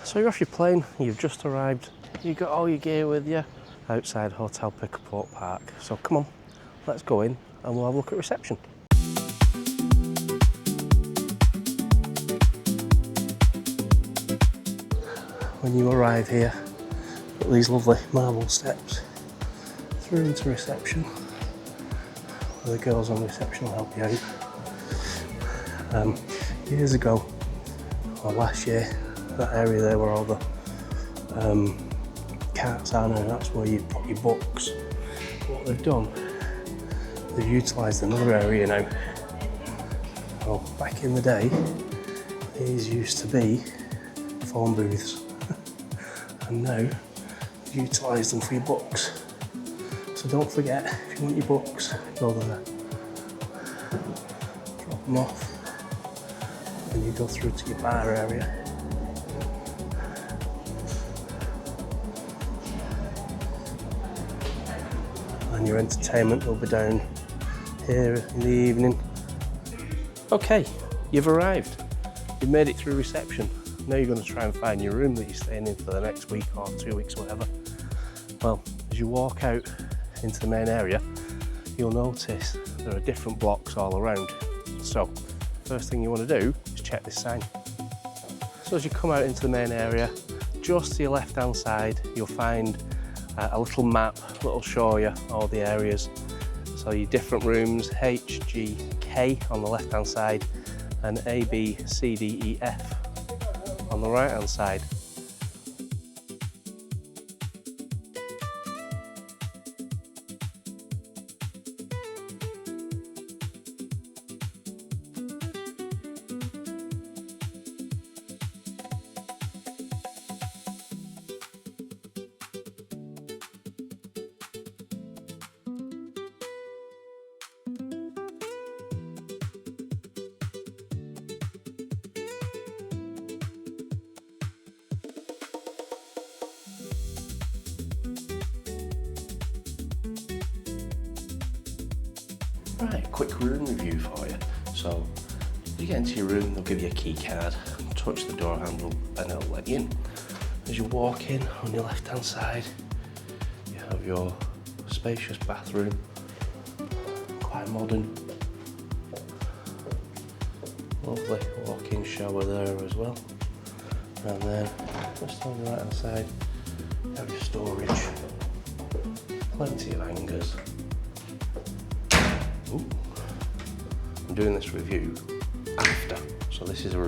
So you're off your plane, you've just arrived, you've got all your gear with you outside Hotel Picafort Park. So come on, let's go in and we'll have a look at reception. When you arrive here, got these lovely marble steps through into reception, where the girls on reception will help you out. Years ago, or last year, that area there where all the carts are now, that's where you put your books. What they've done, they've utilised another area now. Well, back in the day, these used to be phone booths, and now they've utilised them for your books. So don't forget, if you want your books, go there, drop them off, and you go through to your bar area. And your entertainment will be down here in the evening. Okay, you've arrived. You've made it through reception. Now you're going to try and find your room that you're staying in for the next week or 2 weeks, whatever. Well, as you walk out into the main area, you'll notice there are different blocks all around. So, first thing you want to do is check this sign. So as you come out into the main area, just to your left-hand side, you'll find a little map that'll show you all the areas. So your different rooms, H, G, K on the left hand side, and A, B, C, D, E, F on the right hand side. Right, quick room review for you. So, you get into your room, they'll give you a key card, touch the door handle and it'll let you in. As you walk in, on your left hand side, you have your spacious bathroom, quite modern. Lovely walk-in shower there as well. And then, just on the right hand side, you have your storage, plenty of hangers. Ooh. I'm doing this review after, so this is a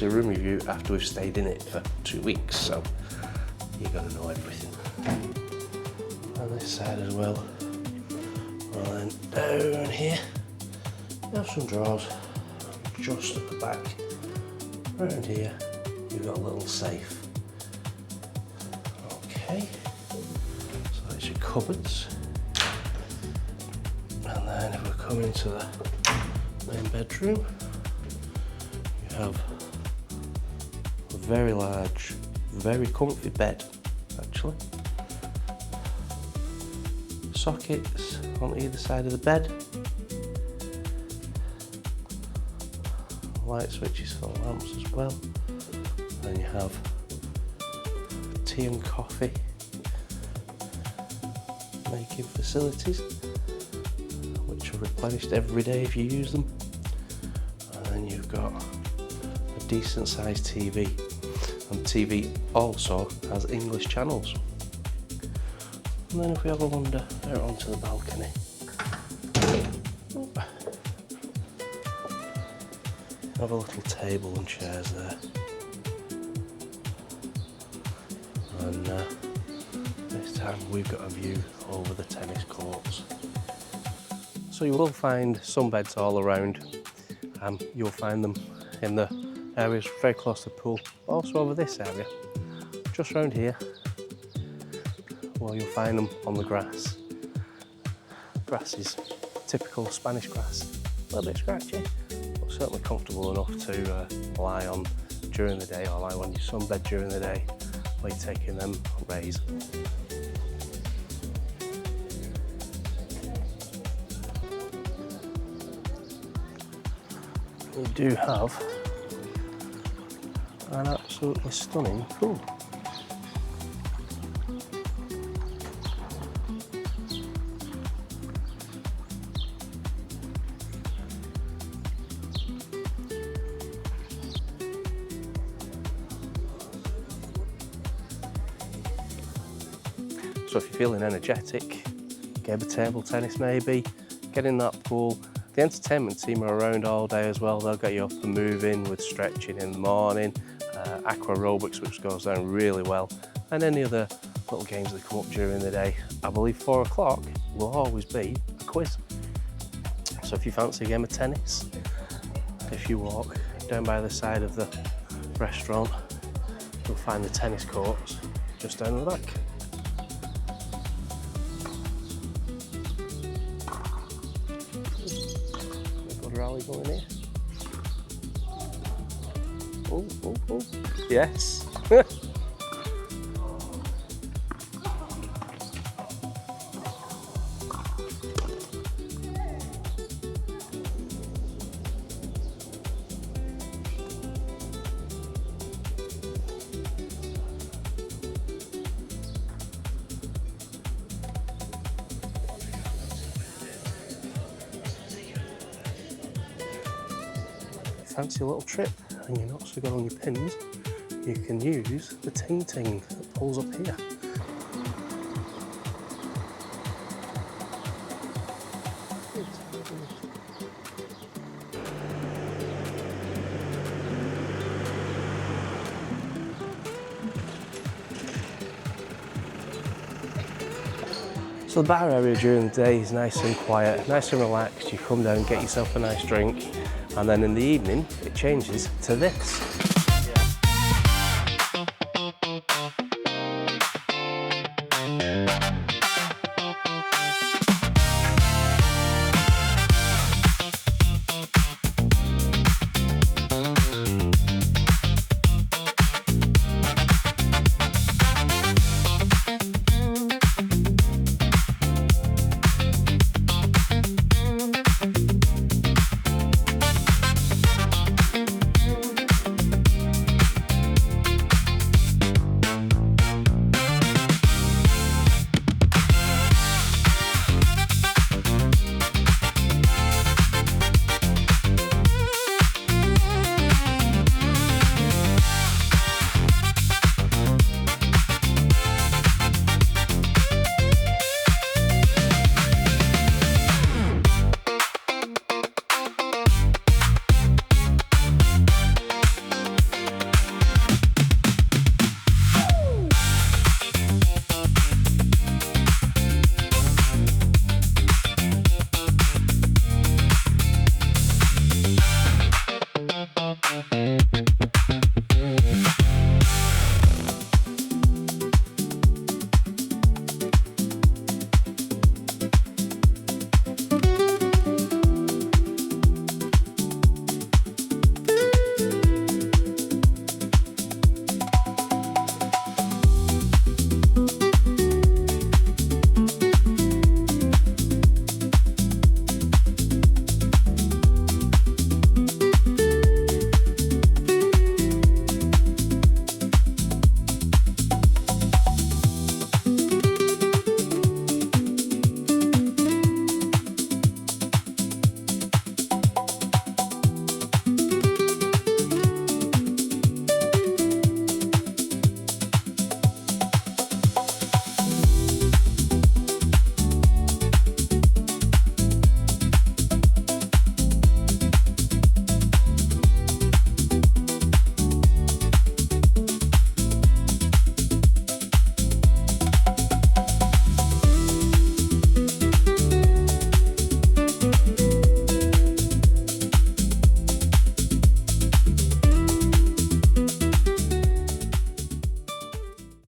room review after we've stayed in it for 2 weeks, so you're going to know everything. On this side as well. Well, then down here, you have some drawers. Just at the back, around here, you've got a little safe. Okay, so that's your cupboards. And then if we come into the main bedroom, you have a very large, very comfy bed, actually. Sockets on either side of the bed. Light switches for lamps as well. Then you have tea and coffee making facilities, which are replenished every day if you use them. And then you've got a decent sized TV, and the TV also has English channels. And then if we have a wander out onto the balcony, have a little table and chairs there. And this time we've got a view over the tennis courts. So you will find sunbeds all around. You'll find them in the areas very close to the pool, also over this area. Just around here, well, you'll find them on the grass. Grass is typical Spanish grass, a little bit scratchy, but certainly comfortable enough to lie on during the day, or lie on your sunbed during the day while you're taking them rays. You do have an absolutely stunning pool. So if you're feeling energetic, game of table tennis maybe, get in that pool. The entertainment team are around all day as well. They'll get you up and moving with stretching in the morning, aqua aerobics, which goes down really well, and any other little games that come up during the day. I believe 4 o'clock will always be a quiz. So if you fancy a game of tennis, if you walk down by the side of the restaurant, you'll find the tennis courts just down the back. Good rally going here. Oh, oh, oh. Yes. Fancy a little trip and you're not so good on your pins, you can use the TingTing that pulls up here. So the bar area during the day is nice and quiet, nice and relaxed. You come down, get yourself a nice drink, and then in the evening it changes to this.